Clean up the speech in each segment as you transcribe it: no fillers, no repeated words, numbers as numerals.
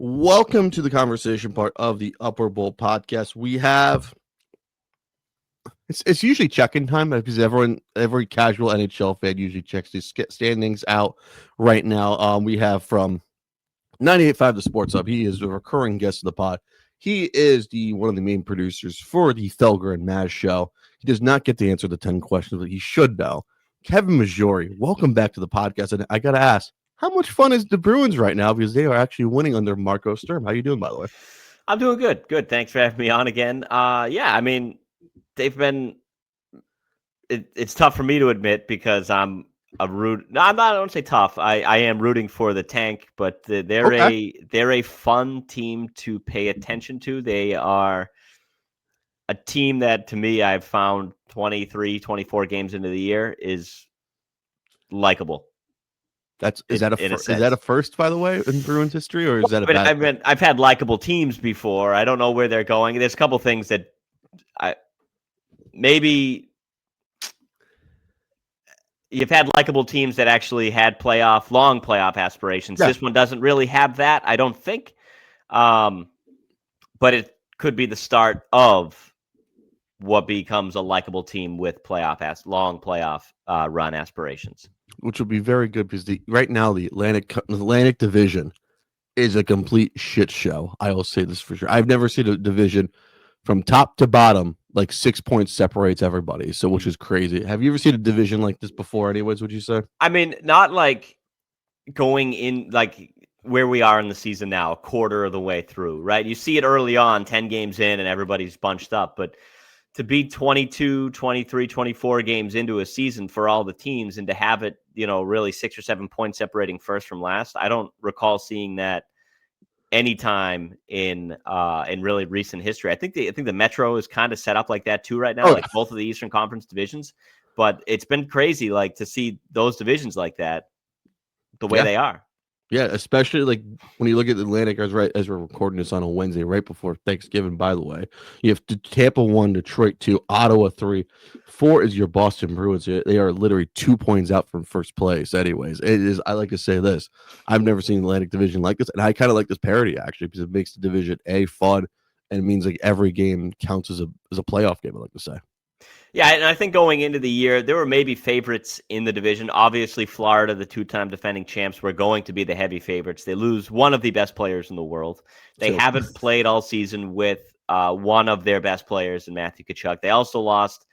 Welcome to the conversation part of the Upper Bowl podcast. We have it's usually check-in time because every casual NHL fan usually checks these standings out right now. We have from 98.5 The Sports Hub. He is a recurring guest of the pod. He is one of the main producers for the Felger and Mazz show. He does not get to answer the 10 questions, but he should know. Kevin Maggiore, welcome back to the podcast. And I got to ask, how much fun is the Bruins right now? Because they are actually winning under Marco Sturm. How you doing, by the way? I'm doing good. Good. Thanks for having me on again. Yeah, I mean, they've been. It's tough for me to admit because I'm a root. No, I'm not. I don't say tough. I am rooting for the tank, but they're a fun team to pay attention to. They are a team that, to me, I've found 23, 24 games into the year is likable. Is that a first, by the way, in Bruins history, or is that a bad? I've had likable teams before. I don't know where they're going. There's a couple things that maybe you've had likable teams that actually had long playoff aspirations. Yeah. This one doesn't really have that, I don't think. But it could be the start of what becomes a likable team with long playoff run aspirations. Which will be very good because right now the Atlantic Division is a complete shit show. I will say this for sure. I've never seen a division from top to bottom like 6 points separates everybody. So which is crazy. Have you ever seen a division like this before? Anyways, would you say? I mean, not like going in like where we are in the season now, a quarter of the way through, right? You see it early on, 10 games in, and everybody's bunched up, but to be 22, 23, 24 games into a season for all the teams and to have it, really 6 or 7 points separating first from last. I don't recall seeing that anytime in really recent history. I think the Metro is kind of set up like that too right now, like both of the Eastern Conference divisions. But it's been crazy, like to see those divisions like that, the way they are. Yeah, especially like when you look at the Atlantic, as we're recording this on a Wednesday, right before Thanksgiving, by the way. You have Tampa 1, Detroit 2, Ottawa 3. 4 is your Boston Bruins. They are literally 2 points out from first place. Anyways, it is. I like to say this. I've never seen the Atlantic Division like this, and I kind of like this parity actually because it makes the division fun, and it means like every game counts as a playoff game. I like to say. Yeah, and I think going into the year, there were maybe favorites in the division. Obviously, Florida, the two-time defending champs, were going to be the heavy favorites. They lose one of the best players in the world. They haven't played all season with one of their best players in Matthew Tkachuk. They also lost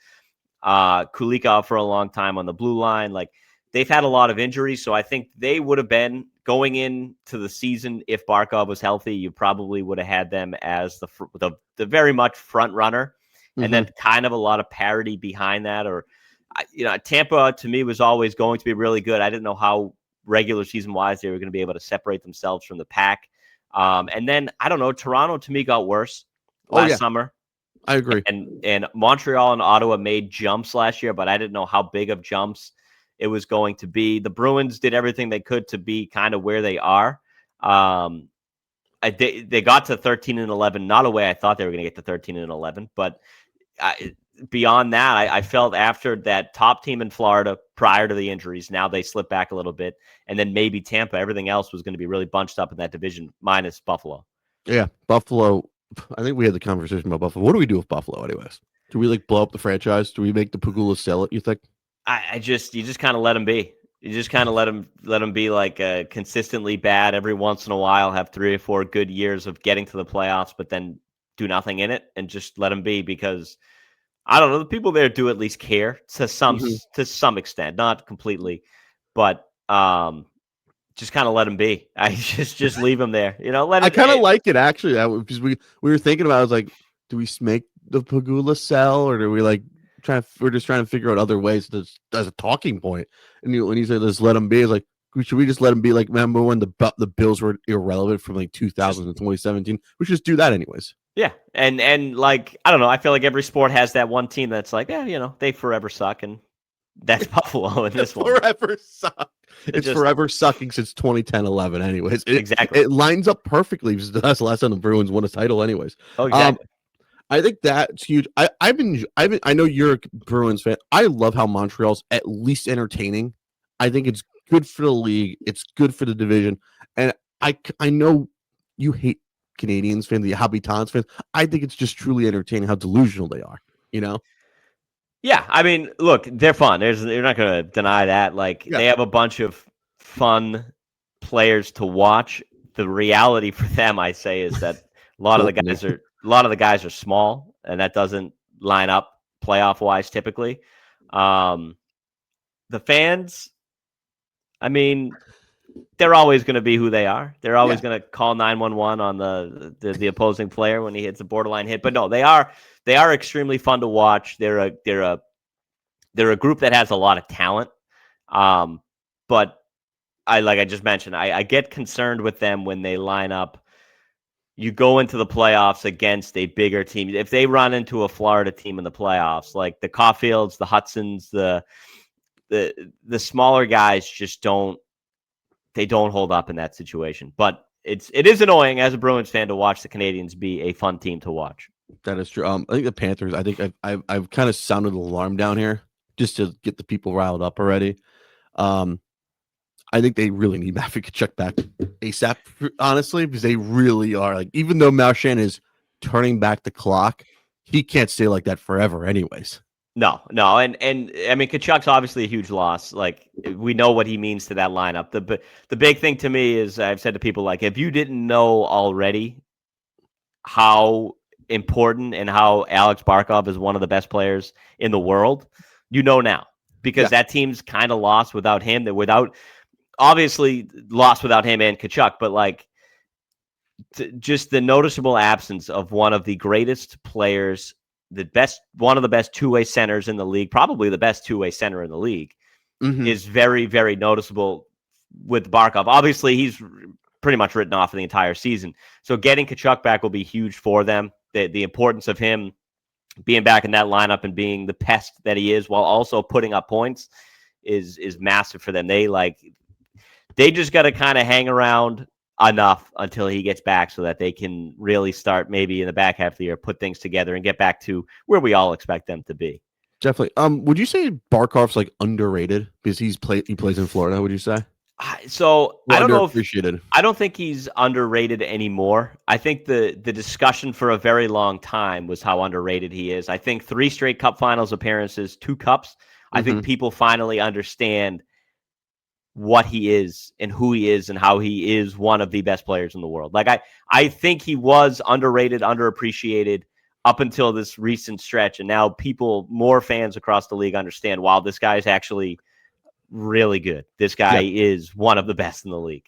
Kulikov for a long time on the blue line. Like, they've had a lot of injuries, so I think they would have been going into the season, if Barkov was healthy, you probably would have had them as the very much front runner. And then kind of a lot of parity behind that. Or, Tampa to me was always going to be really good. I didn't know how regular season wise they were going to be able to separate themselves from the pack. And then, I don't know, Toronto to me got worse last summer. I agree. And Montreal and Ottawa made jumps last year, but I didn't know how big of jumps it was going to be. The Bruins did everything they could to be kind of where they are. They got to 13-11, not a way I thought they were going to get to 13-11, but beyond that, I felt after that top team in Florida prior to the injuries, now they slipped back a little bit, and then maybe Tampa. Everything else was going to be really bunched up in that division, minus Buffalo. Yeah, Buffalo. I think we had the conversation about Buffalo. What do we do with Buffalo, anyways? Do we blow up the franchise? Do we make the Pagula sell it? You think? You just kind of let them be. You just kind of let them be like consistently bad every once in a while, have 3 or 4 good years of getting to the playoffs, but then do nothing in it and just let them be, because I don't know, the people there do at least care to some extent, not completely, but just kind of let them be. I just leave them there, I kind of like it actually, because we were thinking about, I was like, do we make the Pagula sell, or do we we're just trying to figure out other ways as a talking point. And when you say let's let them be, it's like, should we just let them be? Like, remember when the Bills were irrelevant from 2000 to 2017? We should just do that anyways. Yeah, and like, I don't know, I feel like every sport has that one team that's like, they forever suck, and that's Buffalo in this one. Forever suck. It's forever sucking since 2010-11 anyways. Exactly. It lines up perfectly because that's the last time the Bruins won a title anyways. Oh, exactly. I think that's huge. I know you're a Bruins fan. I love how Montreal's at least entertaining. I think it's good for the league. It's good for the division. And I know you hate Canadians fans, the Habitants fans. I think it's just truly entertaining how delusional they are. Yeah, I mean, look, they're fun. You're not going to deny that. Like, Yeah. they have a bunch of fun players to watch. The reality for them, I say, is that a lot of the guys are small, and that doesn't line up playoff wise typically. The fans, I mean, they're always going to be who they are. They're always going to call 911 on the opposing player when he hits a borderline hit. But no, they are extremely fun to watch. They're a group that has a lot of talent. But like I just mentioned, I get concerned with them when they line up. You go into the playoffs against a bigger team. If they run into a Florida team in the playoffs, like the Caulfields, the Hudsons, the smaller guys just don't hold up in that situation. But it is annoying as a Bruins fan to watch the Canadians be a fun team to watch. That is true. I think the Panthers. I think I've kind of sounded the alarm down here just to get the people riled up already. I think they really need Matthew Tkachuk back ASAP, honestly, because they really are. Like, even though Marchand is turning back the clock, he can't stay like that forever, anyways. No, and I mean, Tkachuk's obviously a huge loss. Like, we know what he means to that lineup. The big thing to me is, I've said to people, like, if you didn't know already how important and how Alex Barkov is one of the best players in the world, you know now, because that team's kind of lost without him. Obviously lost without him and Tkachuk, but like, just the noticeable absence of one of the greatest players, one of the best two-way centers in the league, probably the best two-way center in the league, is very, very noticeable with Barkov. Obviously, he's pretty much written off for the entire season. So getting Tkachuk back will be huge for them. The importance of him being back in that lineup and being the pest that he is while also putting up points is massive for them. They just got to kind of hang around enough until he gets back so that they can really start maybe in the back half of the year, put things together and get back to where we all expect them to be. Definitely. Would you say Barkov's like underrated because he plays in Florida? Would you say? So I don't know if I don't think he's underrated anymore. I think the discussion for a very long time was how underrated he is. I think 3 straight Cup Finals appearances, 2 cups. I think people finally understand what he is and who he is and how he is one of the best players in the world. Like, I think he was underrated, underappreciated up until this recent stretch. And now more fans across the league understand, wow, this guy is actually really good. This guy is one of the best in the league.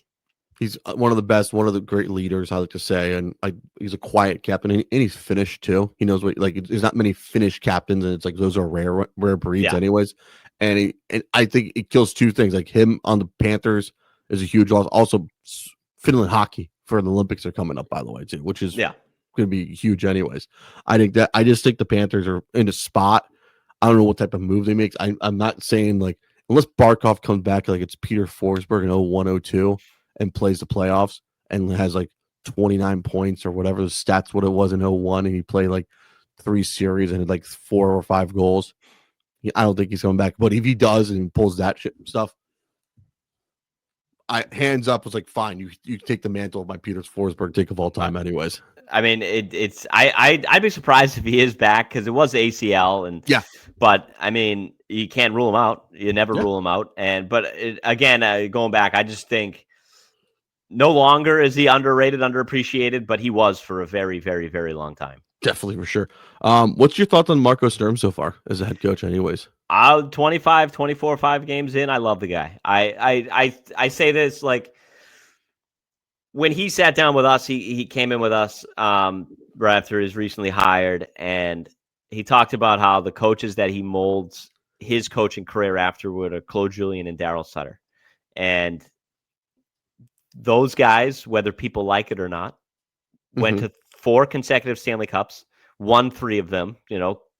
He's one of the best, one of the great leaders, I like to say. And he's a quiet captain, and he's Finnish too. He knows what, like, there's not many Finnish captains, and it's like those are rare breeds anyways. And I think it kills 2 things. Like, him on the Panthers is a huge loss. Also, Finland hockey for the Olympics are coming up, by the way, too, which is going to be huge anyways. I just think the Panthers are in a spot. I don't know what type of move they make. I'm not saying, like, unless Barkov comes back like it's Peter Forsberg in 01-02 and plays the playoffs and has like 29 points or whatever the stats, what it was in 01, and he played like 3 series and had like 4 or 5 goals. I don't think he's coming back, but if he does and pulls that stuff, hands up was like, fine, you take the mantle of my Peter Forsberg take of all time, anyways. I mean, I'd be surprised if he is back because it was ACL, and but I mean, you can't rule him out. You never rule him out, again, going back, I just think no longer is he underrated, underappreciated, but he was for a very, very, very long time. Definitely, for sure. What's your thoughts on Marco Sturm so far as a head coach anyways? 24, 5 games in, I love the guy. I say this, like, when he sat down with us, he came in with us right after he was recently hired, and he talked about how the coaches that he molds his coaching career afterward are Claude Julien and Daryl Sutter. And those guys, whether people like it or not, went to 4 consecutive Stanley Cups, won 3 of them,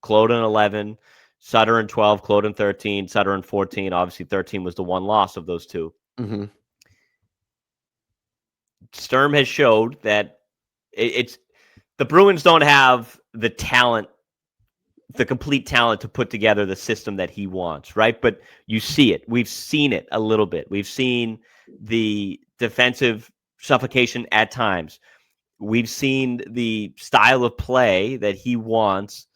Claude in 11, Sutter in 12, Claude in 13, Sutter in 14. Obviously, 13 was the one loss of those 2. Sturm has showed that it's the Bruins don't have the talent, the complete talent to put together the system that he wants, right? But you see it. We've seen it a little bit. We've seen the defensive suffocation at times. We've seen the style of play that he wants.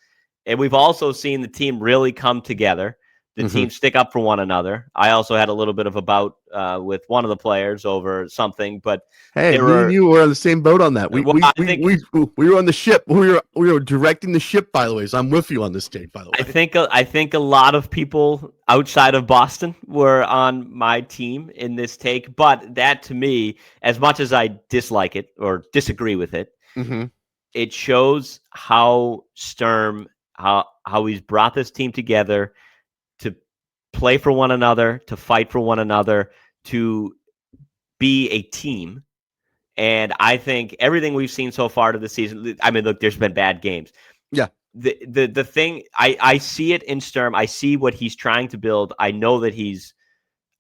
And we've also seen the team really come together. The team stick up for one another. I also had a little bit of a bout with one of the players over something, but hey, me and you were on the same boat on that. We were on the ship. We were directing the ship, by the way. So I'm with you on this take, by the way. I think a lot of people outside of Boston were on my team in this take, but that to me, as much as I dislike it or disagree with it, it shows how Sturm, how he's brought this team together to play for one another, to fight for one another, to be a team. And I think everything we've seen so far to the season, I mean, look, there's been bad games. Yeah. The thing, I see it in Sturm. I see what he's trying to build. I know that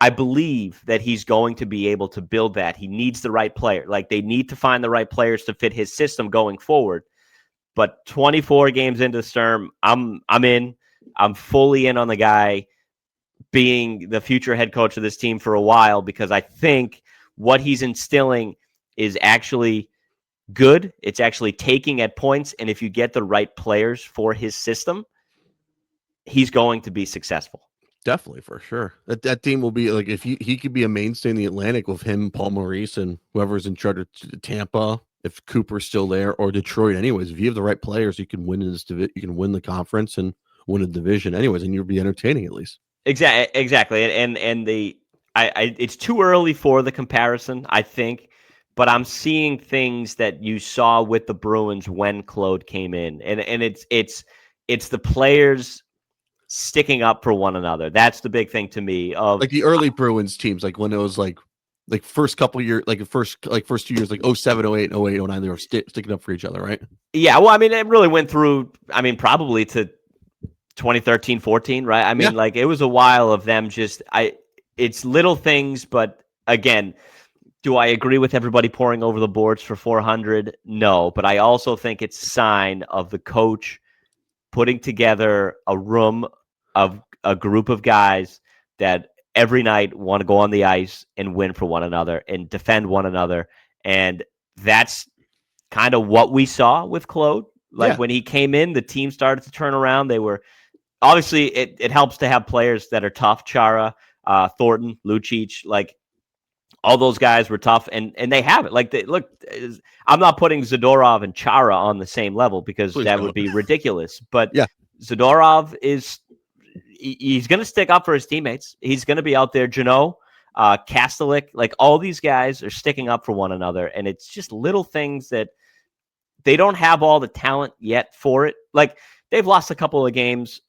I believe that he's going to be able to build that. He needs the right player. Like, they need to find the right players to fit his system going forward. But 24 games into Sturm, I'm in. I'm fully in on the guy being the future head coach of this team for a while, because I think what he's instilling is actually good. It's actually taking at points. And if you get the right players for his system, he's going to be successful. Definitely, for sure. That team will be like, if he could be a mainstay in the Atlantic with him, Paul Maurice, and whoever's in charge of Tampa, if Cooper's still there, or Detroit. Anyways, if you have the right players, you can win in this division. You can win the conference and win a division. Anyways, and you'll be entertaining at least. Exactly. And it's too early for the comparison, I think. But I'm seeing things that you saw with the Bruins when Claude came in, and it's the players sticking up for one another. That's the big thing to me. Of like the early Bruins teams, like when it was like first couple years, like the first 2 years, like 07, 08, 08, 09, they were sticking up for each other, right? Yeah, well, I mean, it really went through. I mean, probably to 2013, 14, right? I mean, like, it was a while of them just. It's little things, but again. Do I agree with everybody pouring over the boards for 400? No, but I also think it's a sign of the coach putting together a room of a group of guys that every night want to go on the ice and win for one another and defend one another. And that's kind of what we saw with Claude. Like, when he came in, the team started to turn around. They were obviously it helps to have players that are tough. Chara, Thornton, Lucic, like, all those guys were tough, and they have it. Like, look, I'm not putting Zadorov and Chara on the same level, because that would be ridiculous. But Zadorov he's going to stick up for his teammates. He's going to be out there. Janot, Kastelik, like, all these guys are sticking up for one another, and it's just little things that they don't have all the talent yet for it. Like, they've lost a couple of games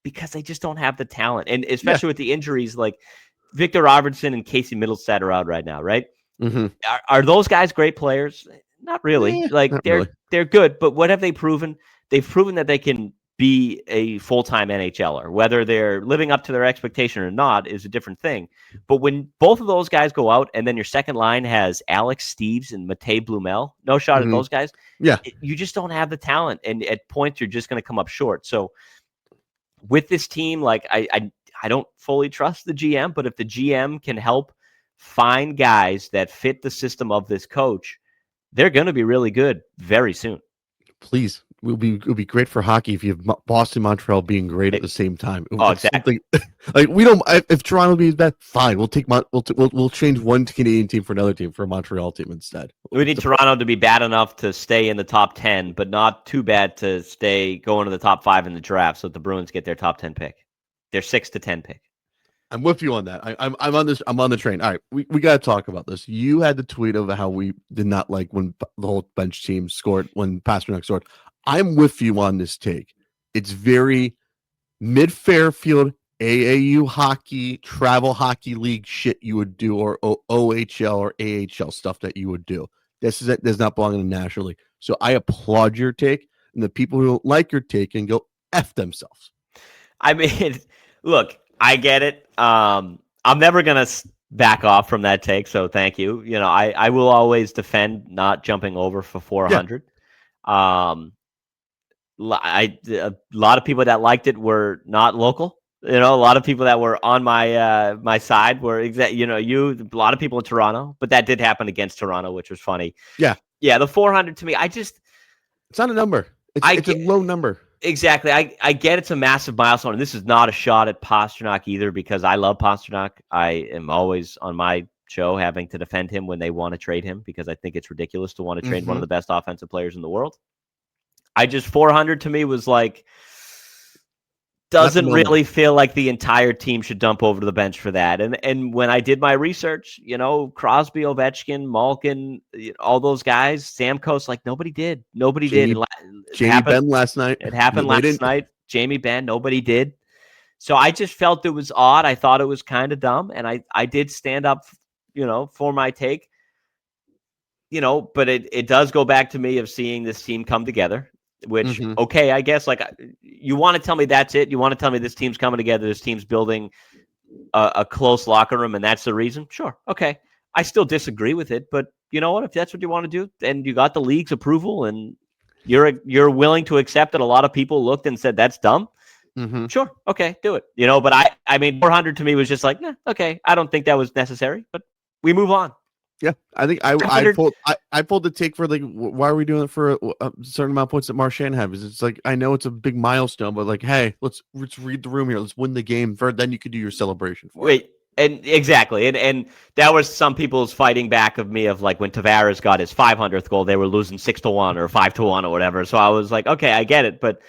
because they just don't have the talent, and especially with the injuries, like. Victor Robertson and Casey Middlestad are out right now, right? Are those guys great players? Not really. They're good, but what have they proven? They've proven that they can be a full-time NHLer. Whether they're living up to their expectation or not is a different thing. But when both of those guys go out, and then your second line has Alex Steeves and Matej Blumel, no shot at those guys. You just don't have the talent, and at points you're just going to come up short. So with this team, like, I don't fully trust the GM, but if the GM can help find guys that fit the system of this coach, they're going to be really good very soon. Please, it'll be great for hockey if you have Boston, Montreal being great at the same time. Exactly. Like, we don't. If Toronto being bad, fine. We'll take we'll change one Canadian team for another team, for a Montreal team instead. We need Toronto to be bad enough to stay in the top 10, but not too bad to go into the top 5 in the draft, so that the Bruins get their top 10 pick. Their 6 to 10 pick. I'm with you on that. I'm on this. I'm on the train. All right, we got to talk about this. You had the tweet of how we did not like when the whole bench team scored, when Pasternak scored. I'm with you on this take. It's very mid-Fairfield AAU hockey, travel hockey league shit you would do, or OHL or AHL stuff that you would do. This does not belong in the National League. So I applaud your take, and the people who don't like your take can go F themselves. I mean, look, I get it. I'm never going to back off from that take, so thank you. You know, I will always defend not jumping over for 400. A lot of people that liked it were not local. You know, a lot of people that were on my side were a lot of people in Toronto, but that did happen against Toronto, which was funny. Yeah. Yeah, the 400 to me, it's not a number. It's a low number. Exactly. I get it's a massive milestone. And this is not a shot at Pastrnak either, because I love Pastrnak. I am always on my show having to defend him when they want to trade him, because I think it's ridiculous to want to trade one of the best offensive players in the world. 400 to me was like, doesn't really feel like the entire team should dump over to the bench for that. And when I did my research, Crosby, Ovechkin, Malkin, all those guys, Stamkos, like nobody did. Jamie Benn last night. It happened last night. Jamie Benn, nobody did. So I just felt it was odd. I thought it was kind of dumb. And I did stand up, for my take, but it does go back to me of seeing this team come together. Which, okay, I guess, like, you want to tell me that's it? You want to tell me this team's coming together, this team's building a close locker room, and that's the reason? Sure, okay. I still disagree with it, but you know what? If that's what you want to do, and you got the league's approval, and you're willing to accept that a lot of people looked and said that's dumb, sure, okay, do it. But I mean, 400 to me was just like, okay, I don't think that was necessary, but we move on. Yeah, I think I pulled the take for, like, why are we doing it for a certain amount of points that Marchand has? It's like, I know it's a big milestone, but like, hey, let's read the room here. Let's win the game first, then you could do your celebration for it. And exactly, and that was some people's fighting back of me of like when Tavares got his 500th goal, they were losing 6-1 or 5-1 or whatever. So I was like, okay, I get it, but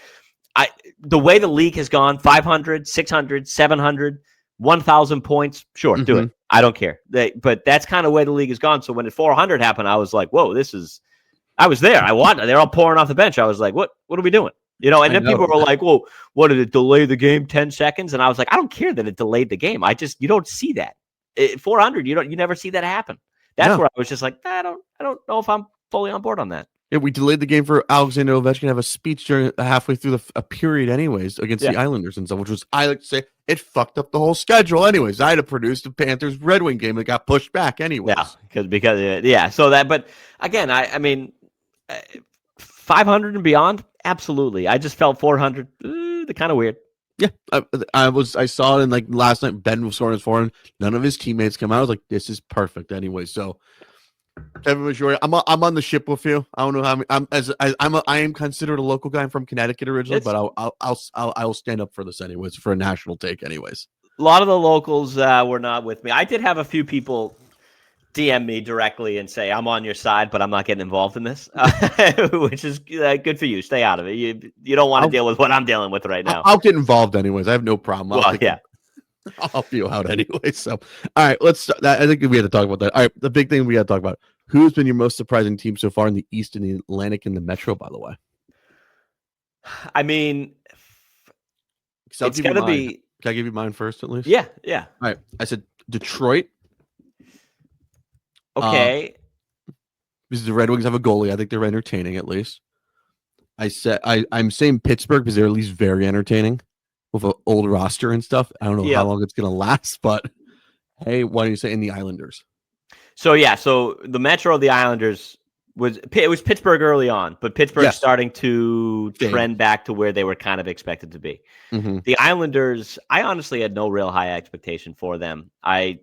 the way the league has gone, 500, 600, 700. 1,000 points, sure, do it. I don't care. But that's kind of where the league has gone. So when the 400 happened, I was like, whoa, I was there. They're all pouring off the bench. I was like, what are we doing? And then people were like, well, what, did it delay the game 10 seconds? And I was like, I don't care that it delayed the game. You don't see that. 400, you never see that happen. That's where I was just like, I don't know if I'm fully on board on that. Yeah, we delayed the game for Alexander Ovechkin to have a speech during halfway through a period anyways against the Islanders and stuff, which was, I like to say, it fucked up the whole schedule anyways. I had to produce the Panthers Red Wing game that got pushed back anyways. Yeah, because so that, but again, I mean, 500 and beyond, absolutely. I just felt 400, they're kind of weird. Yeah, I saw it, and like last night, Ben was scoring his 400. None of his teammates come out. I was like, this is perfect anyway. So, Kevin Maggiore, I'm on the ship with you. I don't know how I am considered a local guy. I'm from Connecticut originally, but I'll stand up for this anyways, for a national take anyways. A lot of the locals were not with me. I did have a few people DM me directly and say, I'm on your side, but I'm not getting involved in this, which is good for you. Stay out of it. You don't want to deal with what I'm dealing with right now. I'll get involved anyways. I have no problem. I'll help you out anyway. So, all right, I think we had to talk about that. All right, the big thing we got to talk about: who's been your most surprising team so far in the East and the Atlantic and the Metro? By the way, I mean, it's got to be. Can I give you mine first, at least? Yeah. All right, I said Detroit. Okay. Because the Red Wings have a goalie, I think they're entertaining at least. I'm saying Pittsburgh because they're at least very entertaining with an old roster and stuff. I don't know how long it's going to last, but hey, why don't you say in the Islanders? So the Metro of the Islanders was Pittsburgh early on, but Pittsburgh's starting to trend back to where they were kind of expected to be. The Islanders, I honestly had no real high expectation for them. I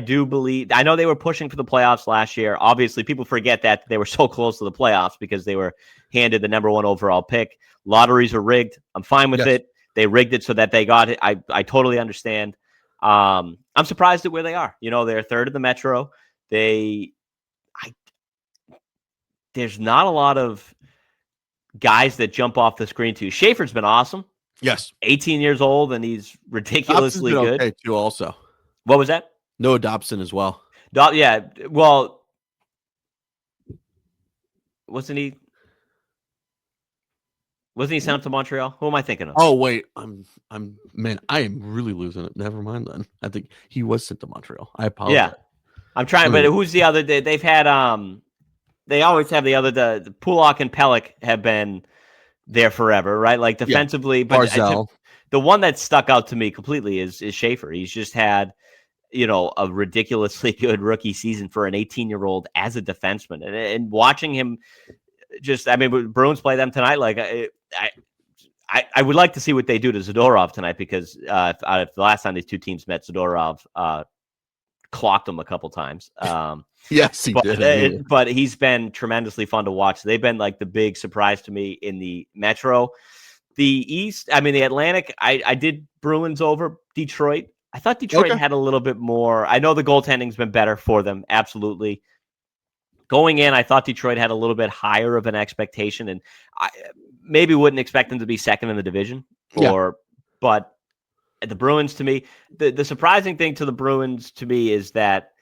do believe, I know they were pushing for the playoffs last year. Obviously, people forget that they were so close to the playoffs because they were handed the number 1 overall pick. Lotteries are rigged. I'm fine with it. They rigged it so that they got it. I totally understand. I'm surprised at where they are. They're third in the Metro. There's not a lot of guys that jump off the screen too. Schaefer's been awesome. Yes. 18 years old, and he's ridiculously good. Okay, too, also. What was that? Noah Dobson as well. Yeah. Well, wasn't he sent to Montreal? Who am I thinking of? Oh wait, I am really losing it. Never mind then. I think he was sent to Montreal. I apologize. Yeah, I'm trying. But who's the other? They've had they always have the other. The Pulak and Pelech have been there forever, right? Like defensively, but the one that stuck out to me completely is Schaefer. He's just had a ridiculously good rookie season for an 18-year-old as a defenseman, and watching him Bruins play them tonight. Like I would like to see what they do to Zadorov tonight, because the last time these two teams met, Zadorov clocked him a couple times. Yes, he did. But he's been tremendously fun to watch. They've been like the big surprise to me in the Metro. The East, I mean, the Atlantic, I did Bruins over Detroit. I thought Detroit had a little bit more. I know the goaltending's been better for them. Absolutely. Going in, I thought Detroit had a little bit higher of an expectation, and I maybe wouldn't expect them to be second in the division. But the Bruins, to me, the surprising thing to the Bruins to me is that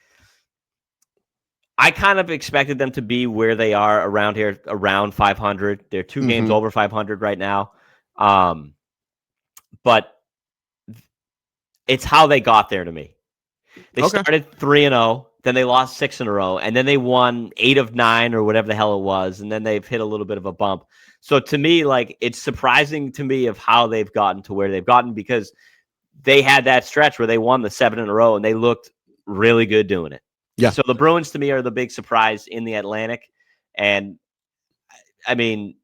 I kind of expected them to be where they are around here, around 500. They're 2 games over 500 right now. But it's how they got there to me. They started 3-0, then they lost 6 in a row, and then they won 8 of 9 or whatever the hell it was, and then they've hit a little bit of a bump. So to me, like, it's surprising to me of how they've gotten to where they've gotten, because they had that stretch where they won the 7 in a row and they looked really good doing it. Yeah. So the Bruins to me are the big surprise in the Atlantic. And I mean,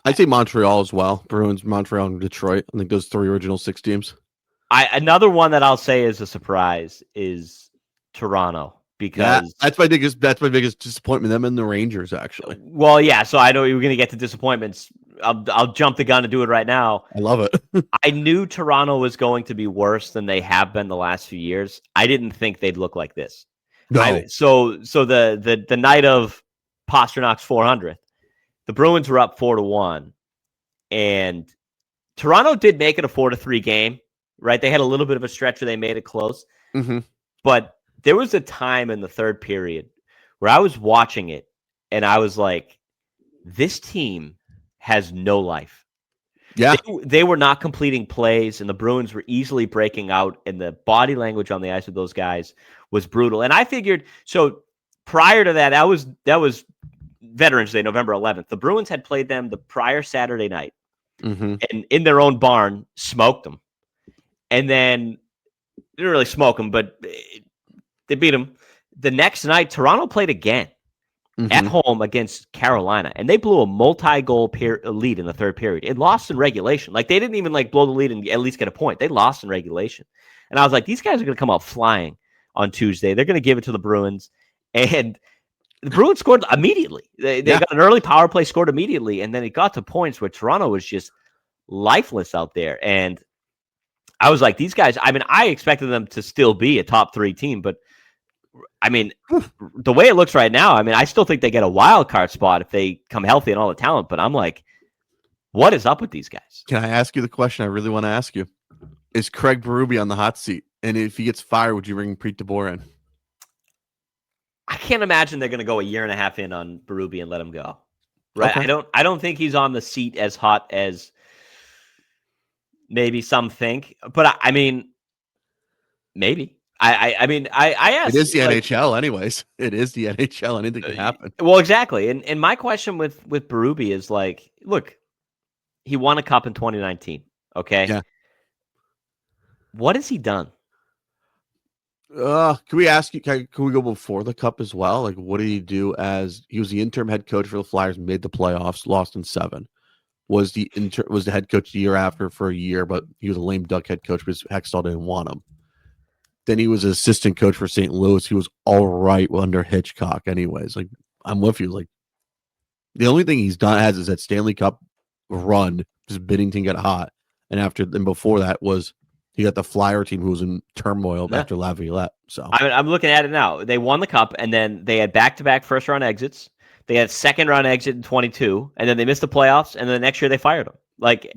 I'd say Montreal as well. Bruins, Montreal, and Detroit. I think those 3 original 6 teams. Another one that I'll say is a surprise is Toronto, because that's my biggest disappointment. Them and the Rangers, actually. Well, yeah. So I know you were going to get to disappointments. I'll jump the gun and do it right now. I love it. I knew Toronto was going to be worse than they have been the last few years. I didn't think they'd look like this. No. So the night of Pasternak's 400th, the Bruins were up 4-1, and Toronto did make it a 4-3 game. Right, they had a little bit of a stretch where they made it close, but there was a time in the third period where I was watching it and I was like, "This team has no life." Yeah, they were not completing plays, and the Bruins were easily breaking out, and the body language on the ice of those guys was brutal. And I figured, so prior to that, that was Veterans Day, November 11th. The Bruins had played them the prior Saturday night, and in their own barn smoked them. And then they didn't really smoke them, but they beat them. The next night, Toronto played again at home against Carolina, and they blew a multi-goal lead in the third period. It lost in regulation. Like, they didn't even blow the lead and at least get a point. They lost in regulation. And I was like, these guys are going to come out flying on Tuesday. They're going to give it to the Bruins. And the Bruins scored immediately. They got an early power play, scored immediately, and then it got to points where Toronto was just lifeless out there. And I was like, these guys, I mean, I expected them to still be a top 3 team, but I mean, the way it looks right now, I mean, I still think they get a wild card spot if they come healthy and all the talent, but I'm like, what is up with these guys? Can I ask you the question I really want to ask you? Is Craig Berube on the hot seat? And if he gets fired, would you bring Preet DeBoer in? I can't imagine they're going to go a year and a half in on Berube and let him go. Right? Okay. I don't think he's on the seat as hot as maybe some think, but I mean, maybe. I mean, I asked. It is the NHL, anyways. It is the NHL. Anything can happen. Well, exactly. And my question with Berube is like, look, he won a cup in 2019. Okay. Yeah. What has he done? Can we ask you? Can we go before the cup as well? Like, what did he do as he was the interim head coach for the Flyers, made the playoffs, lost in 7. Was the head coach the year after for a year, but he was a lame duck head coach because Hextall didn't want him. Then he was assistant coach for St. Louis. He was all right under Hitchcock, anyways. Like, I'm with you. Like, the only thing he's done is that Stanley Cup run. His Binnington got hot, and before that was he got the Flyer team who was in turmoil after Laviolette. So I'm looking at it now. They won the cup, and then they had back-to-back first-round exits. They had second-round exit in 22, and then they missed the playoffs, and then the next year they fired him. Like,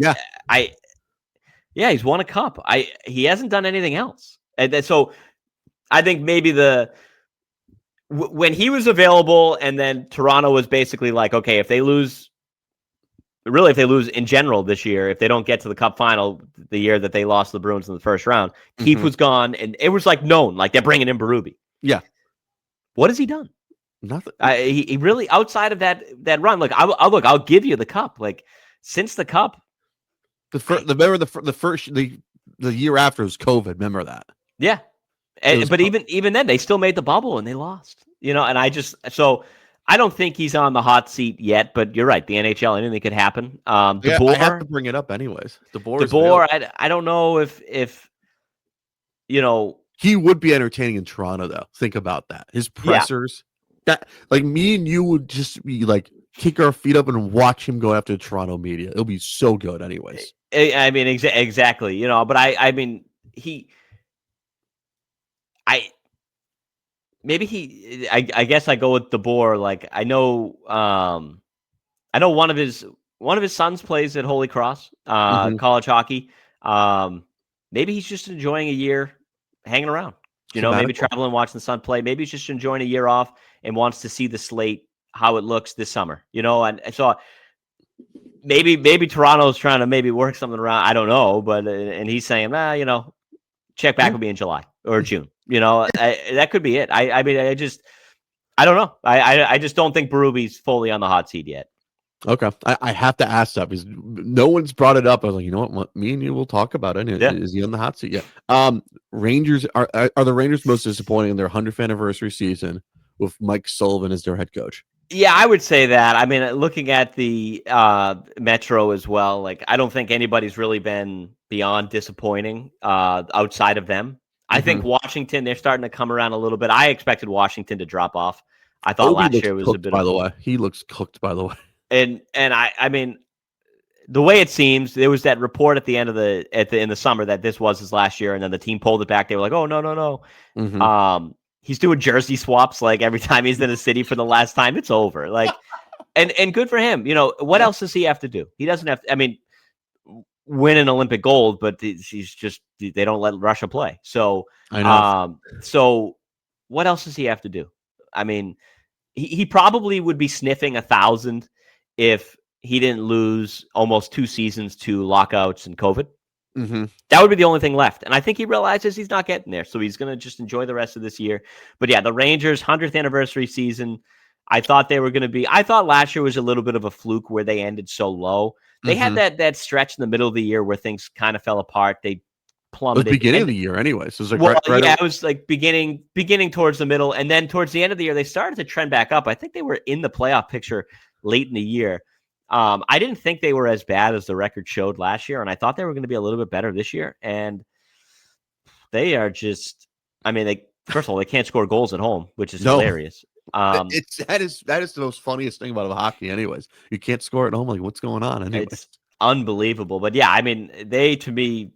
he's won a cup. He hasn't done anything else. And so I think maybe when he was available, and then Toronto was basically like, okay, if they lose in general this year, if they don't get to the cup final the year that they lost the Bruins in the first round, Keith was gone, and it was like known, like they're bringing in Berube. Yeah. What has he done? Nothing. He really, outside of that run, look, I'll give you the cup. Like, since the cup, the year after was COVID. Remember that? Yeah, but even then, they still made the bubble and they lost. And I don't think he's on the hot seat yet. But you're right, the NHL, anything could happen. DeBoer, I have to bring it up anyways. DeBoer, I don't know if he would be entertaining in Toronto though. Think about that. His pressers. that, like me and you would just be like kick our feet up and watch him go after the Toronto media. It'll be so good, anyways. I mean, exactly. But I mean, I guess I go with DeBoer. Like I know one of his sons plays at Holy Cross, college hockey. Maybe he's just enjoying a year hanging around. Maybe traveling, watching the son play. Maybe he's just enjoying a year off and wants to see the slate, how it looks this summer. And so maybe Toronto's trying to maybe work something around. I don't know, but and he's saying, check back will be in July or June. That could be it. I mean, I don't know. I just don't think Berube's fully on the hot seat yet. Okay, I have to ask that because no one's brought it up. I was like, you know what, me and you will talk about it. Yeah. Is he on the hot seat? Yeah. Rangers are the Rangers most disappointing in their 100th anniversary season with Mike Sullivan as their head coach? Yeah, I would say that. I mean, looking at the Metro as well, like I don't think anybody's really been beyond disappointing outside of them. I think Washington, they're starting to come around a little bit. I expected Washington to drop off. I thought last year was a bit. By the way, he looks cooked. By the way. And I mean, the way it seems, there was that report at the end of in the summer that this was his last year, and then the team pulled it back. They were like, "Oh no." He's doing jersey swaps like every time he's in a city for the last time. It's over. Like, and good for him. What else does he have to do? He doesn't have to. I mean, win an Olympic gold, but they don't let Russia play. So I know. So what else does he have to do? I mean, he probably would be sniffing 1,000 if he didn't lose almost 2 seasons to lockouts and COVID. That would be the only thing left. And I think he realizes he's not getting there. So he's going to just enjoy the rest of this year. But yeah, the Rangers 100th anniversary season, I thought last year was a little bit of a fluke where they ended so low. They had that stretch in the middle of the year where things kind of fell apart. They plummeted. It was beginning of the year anyway. So it was like it was like beginning towards the middle. And then towards the end of the year, they started to trend back up. I think they were in the playoff picture late in the year. I didn't think they were as bad as the record showed last year, and I thought they were going to be a little bit better this year. And they are just, I mean, first of all, they can't score goals at home, which is hilarious. That is the most funniest thing about hockey, anyways. You can't score at home. Like, what's going on? Anyways, it's unbelievable. But yeah, I mean, they to me,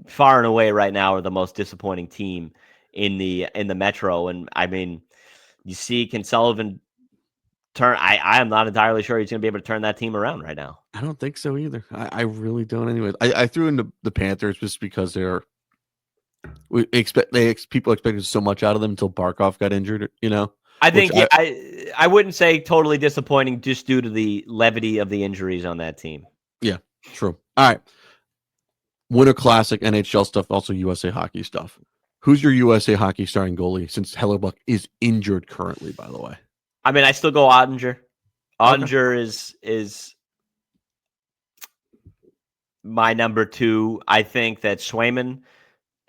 far and away right now, are the most disappointing team in the Metro. And I mean, you see, can Sullivan turn? I am not entirely sure he's going to be able to turn that team around right now. I don't think so either. I really don't. Anyways, I threw in the Panthers just because people expected so much out of them until Barkov got injured. I think I wouldn't say totally disappointing just due to the levity of the injuries on that team. Yeah, true. All right. Winter Classic, NHL stuff, also USA Hockey stuff. Who's your USA Hockey starting goalie since Hellerbuck is injured currently, by the way? I mean, I still go Ottinger. Ottinger is my number 2. I think that Swayman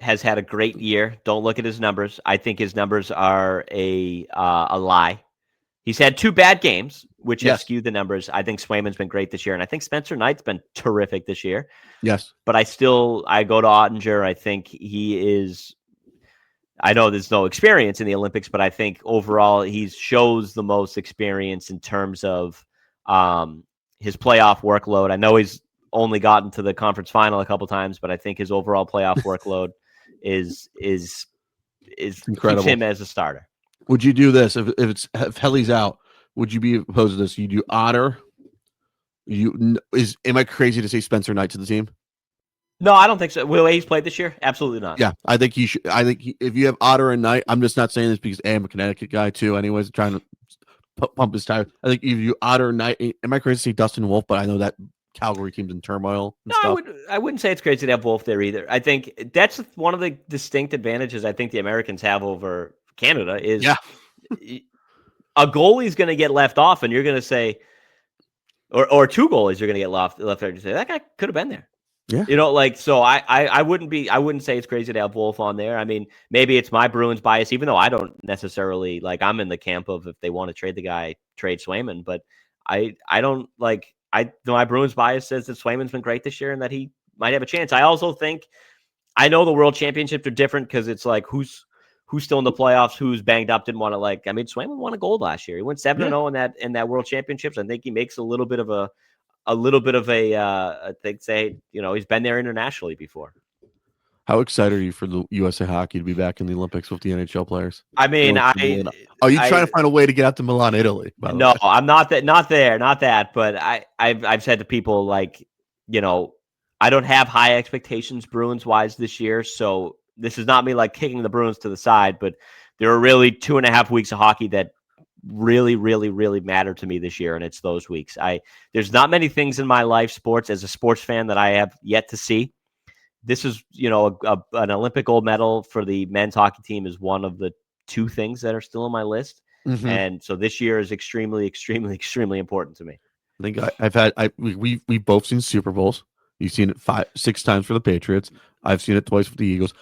has had a great year. Don't look at his numbers. I think his numbers are a lie. He's had 2 bad games, which have skewed the numbers. I think Swayman's been great this year, and I think Spencer Knight's been terrific this year. Yes. But I go to Ottinger. I think he is. I know there's no experience in the Olympics, but I think overall he shows the most experience in terms of his playoff workload. I know he's only gotten to the conference final a couple times, but I think his overall playoff workload is incredible. Keeps him as a starter. Would you do this if Helly's out? Would you be opposed to this? You do Otter. Am I crazy to say Spencer Knight to the team? No, I don't think so. Will he's played this year? Absolutely not. Yeah, I think he should. I think if you have Otter and Knight, I'm just not saying this because I'm a Connecticut guy too. Anyways, trying to pump his tire. I think if you Otter and Knight, am I crazy to say Dustin Wolf? But I know that Calgary team's in turmoil. No, I wouldn't say it's crazy to have Wolf there either. I think that's one of the distinct advantages I think the Americans have over Canada is a goalie's going to get left off, and you're going to say, or 2 goalies are going to get left there to say that guy could have been there. Yeah. So I wouldn't say it's crazy to have Wolf on there. I mean, maybe it's my Bruins bias, even though I don't necessarily I'm in the camp of if they want to trade the guy, trade Swayman, but I don't my Bruins bias says that Swayman's been great this year and that he might have a chance. I also think I know the World Championships are different because it's like who's who's still in the playoffs, who's banged up, didn't want to I mean, Swayman won a gold last year. He went 7-0 in that World Championships. I think he makes a little bit of a I think he's been there internationally before. How excited are you for the USA Hockey to be back in the Olympics with the NHL players? I mean, are you trying to find a way to get out to Milan, Italy? No, I'm not that. But I've said to people I don't have high expectations Bruins wise this year. So this is not me kicking the Bruins to the side, but there are really 2.5 weeks of hockey that really, really, really matter to me this year, and it's those weeks. There's not many things in my life, sports, as a sports fan, that I have yet to see. This is, an Olympic gold medal for the men's hockey team is one of the 2 things that are still on my list. Mm-hmm. And so this year is extremely, extremely, extremely important to me. I think we both seen Super Bowls. You've seen it 5-6 times for the Patriots. I've seen it twice for the Eagles.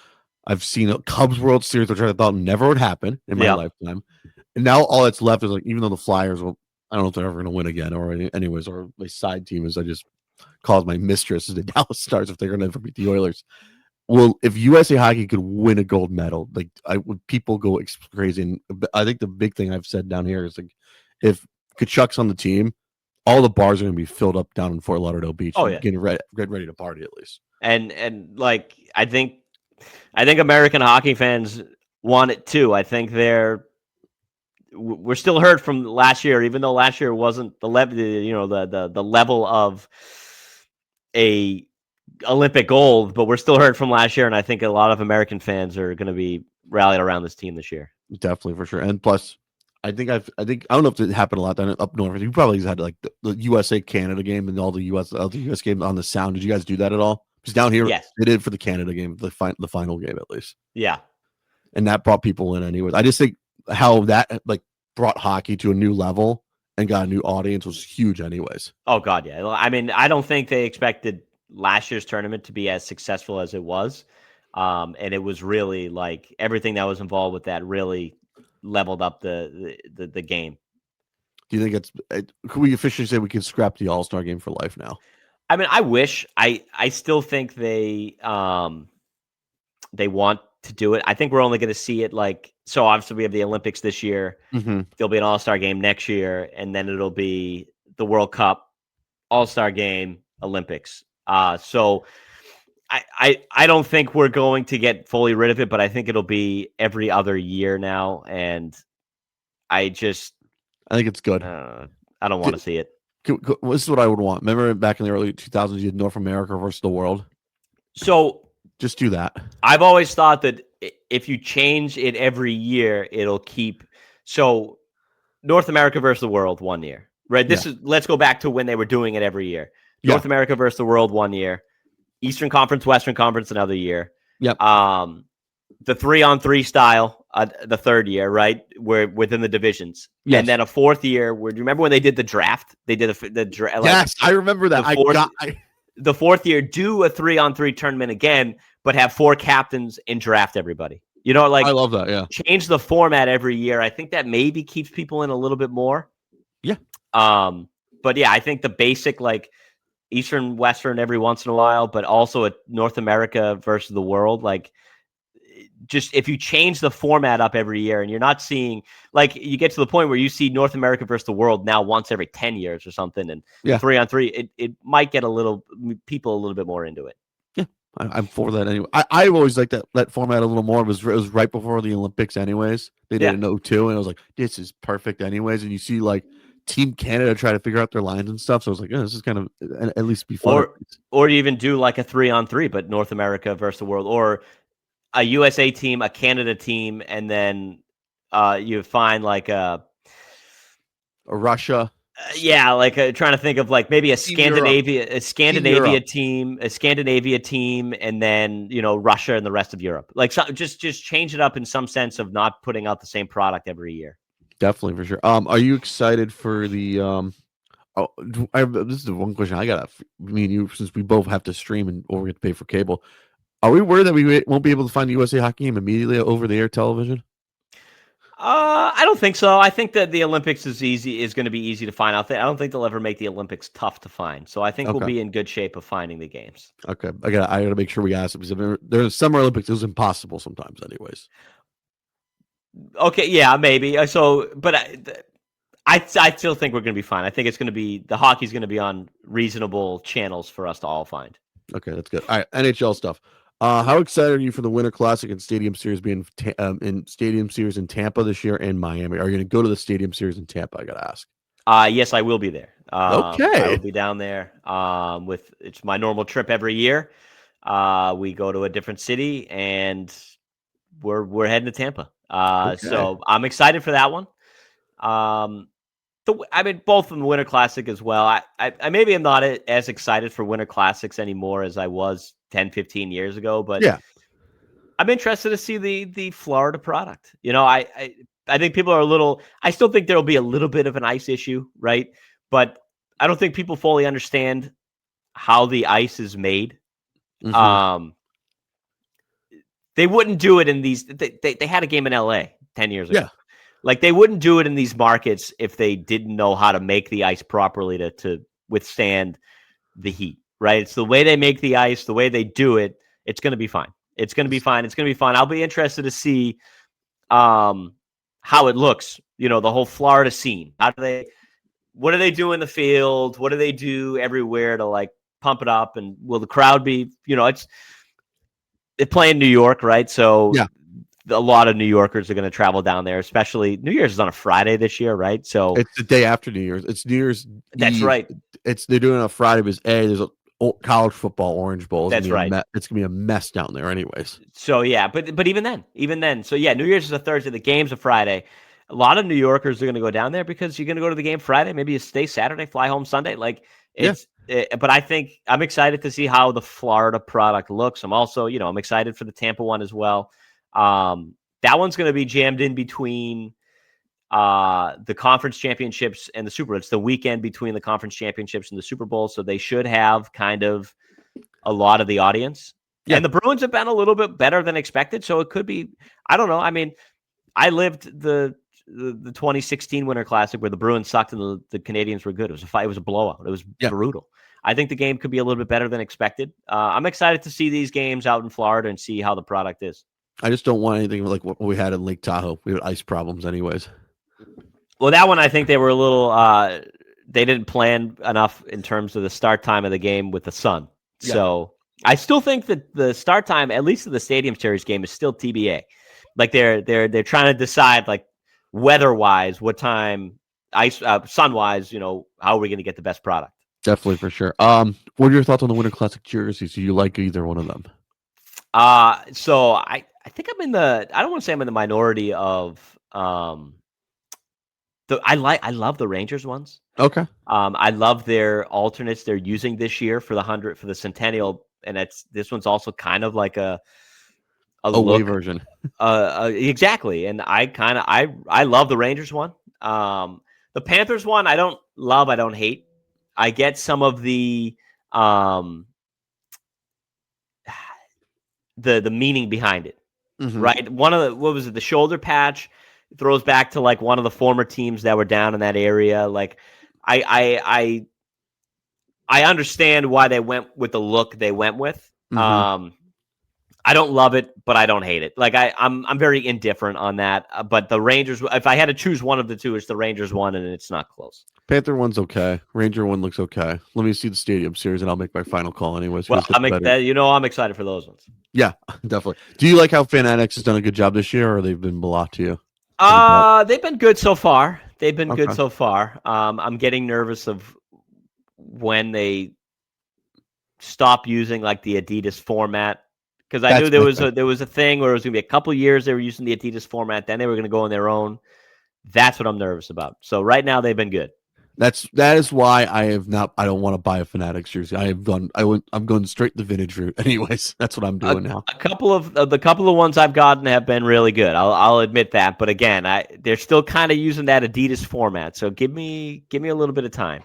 I've seen a Cubs World Series, which I thought never would happen in my lifetime. And now all that's left is even though the Flyers will, I don't know if they're ever going to win again, or anyways, or my side team is I just calls my mistress is the Dallas Stars if they're going to ever beat the Oilers. Well, if USA Hockey could win a gold medal, people go crazy. And I think the big thing I've said down here is if Kachuk's on the team, all the bars are going to be filled up down in Fort Lauderdale Beach. Oh, yeah. Getting ready to party at least. And I think American hockey fans want it too. I think we're still hurt from last year, even though last year wasn't the level, the level of a Olympic gold, but we're still hurt from last year. And I think a lot of American fans are going to be rallied around this team this year. Definitely, for sure. And plus, I don't know if it happened a lot down up north. You probably had the USA Canada game and all the US games on the sound. Did you guys do that at all? Because down here, yes, they did for the Canada game, the final game at least. Yeah, and that brought people in anyways. I just think how that brought hockey to a new level and got a new audience was huge anyways. Oh God, yeah. I mean, I don't think they expected last year's tournament to be as successful as it was, and it was really everything that was involved with that really leveled up the game. Do you think could we officially say we can scrap the All-Star game for life now? I mean, I wish. I still think they want to do it. I think we're only going to see it so obviously we have the Olympics this year. Mm-hmm. There'll be an All-Star game next year, and then it'll be the World Cup, All-Star game, Olympics. So I don't think we're going to get fully rid of it, but I think it'll be every other year now. And I think it's good. I don't want to see it. This is what I would want. Remember back in the early 2000s, you had North America versus the world. So just do that. I've always thought that if you change it every year, it'll keep. So North America versus the world 1 year, right? Let's go back to when they were doing it every year. North America versus the world 1 year, Eastern Conference, Western Conference another year. Yep. The 3-on-3 style, the third year, right? We're within the divisions. Yes. And then a fourth year where, do you remember when they did the draft? They did the draft. Yes, I remember that. The fourth year, do a 3-on-3 tournament again, but have 4 captains and draft everybody. I love that. Yeah. Change the format every year. I think that maybe keeps people in a little bit more. Yeah. But yeah, I think the basic Eastern, Western every once in a while, but also a North America versus the world. Just if you change the format up every year and you're not seeing you get to the point where you see North America versus the world now once every 10 years or something, and 3-on-3, it might get people a little bit more into it. Yeah, I'm for that anyway. I always liked that format a little more. It was right before the Olympics anyways. They did it in 2002, and I was like, this is perfect anyways. And you see Team Canada try to figure out their lines and stuff. So I was like, this is kind of at least be fun. Or you even do a 3-on-3, but North America versus the world, or a USA team, a Canada team, and then you find a Russia. Trying to think of maybe a Scandinavia team, and then Russia and the rest of Europe. Just change it up in some sense of not putting out the same product every year. Definitely, for sure. Are you excited for the? This is the one question I got. Me and you, since we both have to stream or we have to pay for cable. Are we worried that we won't be able to find the USA Hockey game immediately over the air television? I don't think so. I think that the Olympics is going to be easy to find out there. I don't think they'll ever make the Olympics tough to find. So I think we'll be in good shape of finding the games. Okay, I gotta make sure we ask them, because there's Summer Olympics. It was impossible sometimes, anyways. Okay, yeah, maybe. So, but I still think we're going to be fine. I think it's going to be the hockey's going to be on reasonable channels for us to all find. Okay, that's good. All right, NHL stuff. How excited are you for the Winter Classic and Stadium Series being in Stadium Series in Tampa this year and Miami? Are you going to go to the Stadium Series in Tampa? I got to ask. Yes, I will be there. I will Okay. be down there. With it's my normal trip every year. We go to a different city, and we're heading to Tampa. Okay. So I'm excited for that one. Um, I mean, both from the Winter Classic as well. I maybe am not as excited for Winter Classics anymore as I was 10, 15 years ago, but Yeah. I'm interested to see the Florida product. I think people are a little. I still think there will be a little bit of an ice issue, right? But I don't think people fully understand how the ice is made. Hmm. Um, they wouldn't do it in these. They had a game in LA 10 years ago. Yeah. Like they wouldn't do it in these markets if they didn't know how to make the ice properly to withstand the heat, right? It's the way they make the ice, the way they do it. It's going to be fine. It's going to be fine. It's going to be fun. I'll be interested to see how it looks. The whole Florida scene. What do they do in the field? What do they do everywhere to like pump it up? And will the crowd be? They play in New York, right? So Yeah. a lot of New Yorkers are going to travel down there, especially New Year's is on a Friday this year, right? So It's the day after New Year's. It's New Year's that's Eve. right. They're doing it on Friday because there's a college football Orange Bowl. That's right. It's gonna be a mess down there, anyways. So yeah, but even then, so yeah, New Year's is a Thursday. The game's a Friday. A lot of New Yorkers are going to go down there because you're going to go to the game Friday. Maybe you stay Saturday, fly home Sunday. Like but I think I'm excited to see how the Florida product looks. I'm also, I'm excited for the Tampa one as well. That one's going to be jammed in between the conference championships and the Super Bowl. It's the weekend between the conference championships and the Super Bowl, so they should have kind of a lot of the audience. Yeah. And the Bruins have been a little bit better than expected, so it could be. I don't know. I mean, I lived the 2016 Winter Classic where the Bruins sucked and the Canadians were good. It was a fight. It was a blowout. It was brutal. I think the game could be a little bit better than expected. I'm excited to see these games out in Florida and see how the product is. I just don't want anything like what we had in Lake Tahoe. We had ice problems, anyways. Well, that one I think they were a little. They didn't plan enough in terms of the start time of the game with the sun. Yeah. So I still think that the start time, at least of the Stadium Series game, is still TBA. Like they're trying to decide, like weather-wise, what time, sun-wise, how are we going to get the best product? Definitely, for sure. What are your thoughts on the Winter Classic jerseys? Do you like either one of them? So I think I'm in the. I don't want to say I'm in the minority of. I love the Rangers ones. Okay. I love their alternates they're using this year for the Centennial, and this one's also kind of like a away version. Exactly, and I love the Rangers one. The Panthers one I don't love, I don't hate. I get some of the meaning behind it, right? One of what was it? The shoulder patch throws back to like one of the former teams that were down in that area. Like I understand why they went with the look they went with. I don't love it, but I don't hate it. Like I'm very indifferent on that. But the Rangers, if I had to choose one of the two, it's the Rangers one, and it's not close. Panther one's okay. Ranger one looks okay. Let me see the Stadium Series, and I'll make my final call. Anyways, well, I'm excited for those ones. Yeah, definitely. Do you like how Fanatics has done a good job this year, or they've been blah to you? They've been good so far. Good so far. I'm getting nervous of when they stop using like the Adidas format, because I knew there was a thing where it was going to be a couple years they were using the Adidas format, then they were going to go on their own. That's what I'm nervous about. So right now they've been good. That is why I don't want to buy a Fanatics jersey. I'm going straight the vintage route. Anyways, that's what I'm doing now. A couple of ones I've gotten have been really good. I'll admit that. But again, they're still kind of using that Adidas format. So give me a little bit of time.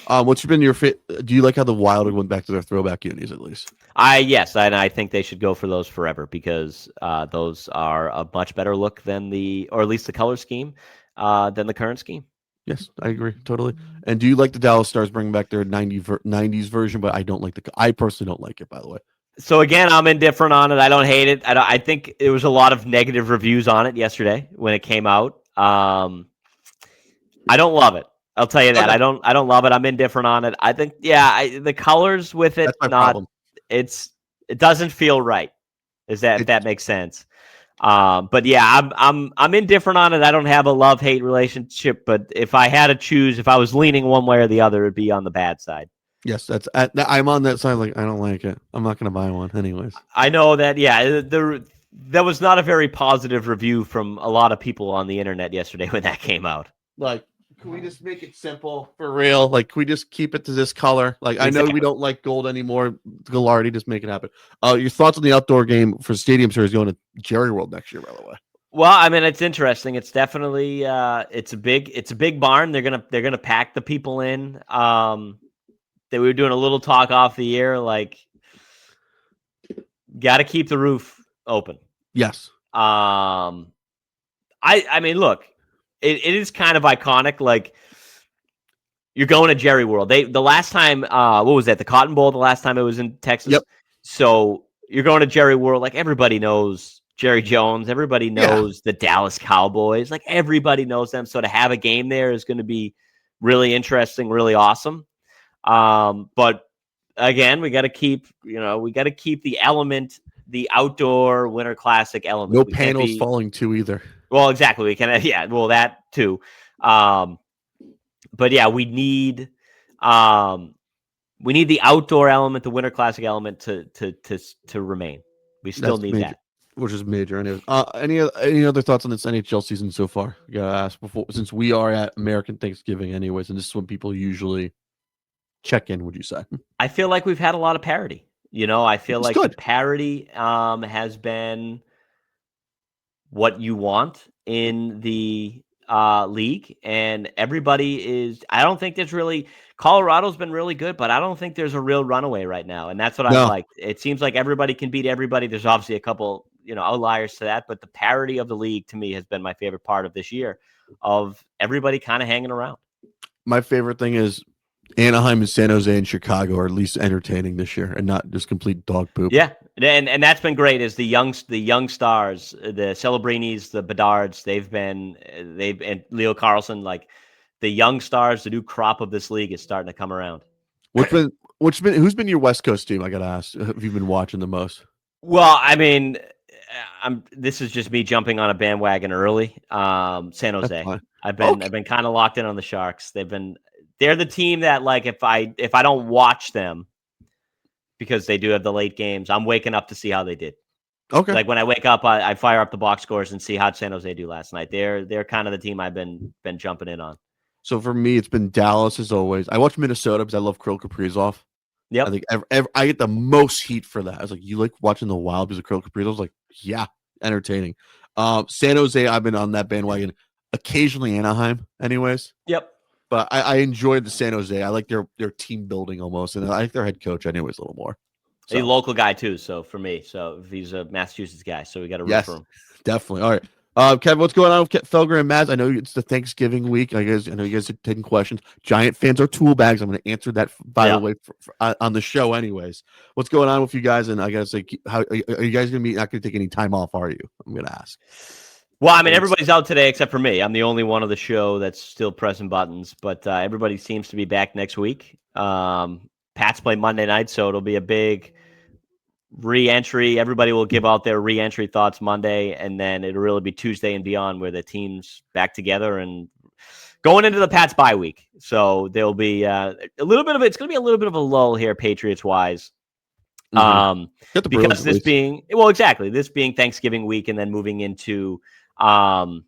What's been your fit? Do you like how the Wild went back to their throwback unis at least? Yes, and I think they should go for those forever because those are a much better look than or at least the color scheme than the current scheme. Yes, I agree totally. And do you like the Dallas Stars bringing back their 90s version? But I don't like I personally don't like it, by the way. So again, I'm indifferent on it. I don't hate it. I think there was a lot of negative reviews on it yesterday when it came out. I don't love it. I'll tell you that. Okay. I don't love it. I'm indifferent on it. I think the colors with it That's my problem. it doesn't feel right. If that makes sense. But yeah, I'm indifferent on it. I don't have a love-hate relationship, but if I had to choose, if I was leaning one way or the other, it'd be on the bad side. Yes, I'm on that side. Like, I don't like it. I'm not going to buy one, anyways. I know that. Yeah, that was not a very positive review from a lot of people on the internet yesterday when that came out. Like, can we just make it simple for real? Like, can we just keep it to this color? Like, Exactly. I know we don't like gold anymore. Gallardi, just make it happen. Your thoughts on the outdoor game for Stadium Series going to Jerry World next year, by the way? Well, I mean, it's interesting. It's definitely it's a big barn. They're gonna pack the people in. That we were doing a little talk off the air, like, got to keep the roof open. Yes. I mean, look, it is kind of iconic. Like, you're going to Jerry World. The last time, what was that? The Cotton Bowl. The last time it was in Texas. Yep. So you're going to Jerry World. Like, everybody knows Jerry Jones. Everybody knows the Dallas Cowboys. Like, everybody knows them. So to have a game there is going to be really interesting, really awesome. But again, we got to keep the element, the outdoor Winter Classic element. No panels falling too either. Well, exactly. We can, that too. But yeah, we need the outdoor element, the Winter Classic element to remain. We still need major, that, which is major. Anyways, any other thoughts on this NHL season so far? You gotta ask before, since we are at American Thanksgiving, anyways, and this is when people usually check in. Would you say? I feel like we've had a lot of parity. I feel like good. the parity has been what you want in the league, and everybody is. I don't think there's really. Colorado's been really good, but I don't think there's a real runaway right now, and that's what I like. It seems like everybody can beat everybody. There's obviously a couple, outliers to that, but the parity of the league to me has been my favorite part of this year, of everybody kind of hanging around. My favorite thing is Anaheim and San Jose and Chicago are at least entertaining this year and not just complete dog poop. Yeah, and that's been great. Is the young stars, the Celebrinis, the Bedards, and Leo Carlson, like the young stars, the new crop of this league is starting to come around. Who's been your West Coast team? I gotta ask. Have you been watching the most? Well, I mean, this is just me jumping on a bandwagon early. San Jose. I've been kind of locked in on the Sharks. They're the team that, like, if I don't watch them, because they do have the late games, I'm waking up to see how they did. Okay. Like, when I wake up, I fire up the box scores and see how San Jose do last night. They're kind of the team I've been jumping in on. So for me, it's been Dallas as always. I watch Minnesota because I love Kirill Kaprizov. Yep. I think I get the most heat for that. I was like, you like watching the Wild because of Kirill Kaprizov? I was like, yeah, entertaining. San Jose, I've been on that bandwagon. Occasionally Anaheim, anyways. Yep. But I enjoyed the San Jose. I like their team building almost, and I like their head coach anyways a little more. So. A local guy too. So for me, he's a Massachusetts guy, so we got to root for him. Definitely. All right. Kevin, what's going on with Felger and Mazz? I know it's the Thanksgiving week. I know you guys are taking questions. Giant fans are tool bags. I'm going to answer that, by the way, on the show anyways. What's going on with you guys? And I got to say, how are you guys going to be not going to take any time off, are you? I'm going to ask. Well, I mean, everybody's out today except for me. I'm the only one of the show that's still pressing buttons, but everybody seems to be back next week. Pats play Monday night, so it'll be a big re-entry. Everybody will give out their re-entry thoughts Monday, and then it'll really be Tuesday and beyond where the team's back together and going into the Pats bye week. So there'll be it's going to be a little bit of a lull here, Patriots wise. Because this being Thanksgiving week and then moving into the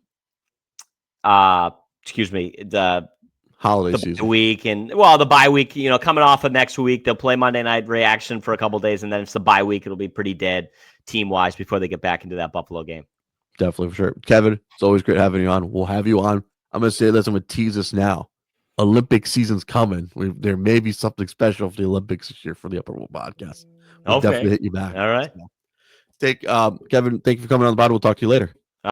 holiday season week, and the bye week, coming off of next week, they'll play Monday night reaction for a couple of days, and then it's the bye week. It'll be pretty dead team wise before they get back into that Buffalo game. Definitely, for sure. Kevin, it's always great having you on. We'll have you on. I'm going to say this. I'm going to tease this now. Olympic season's coming. There may be something special for the Olympics this year for the Upper World podcast. We'll definitely hit you back. All right. Kevin, thank you for coming on the pod. We'll talk to you later.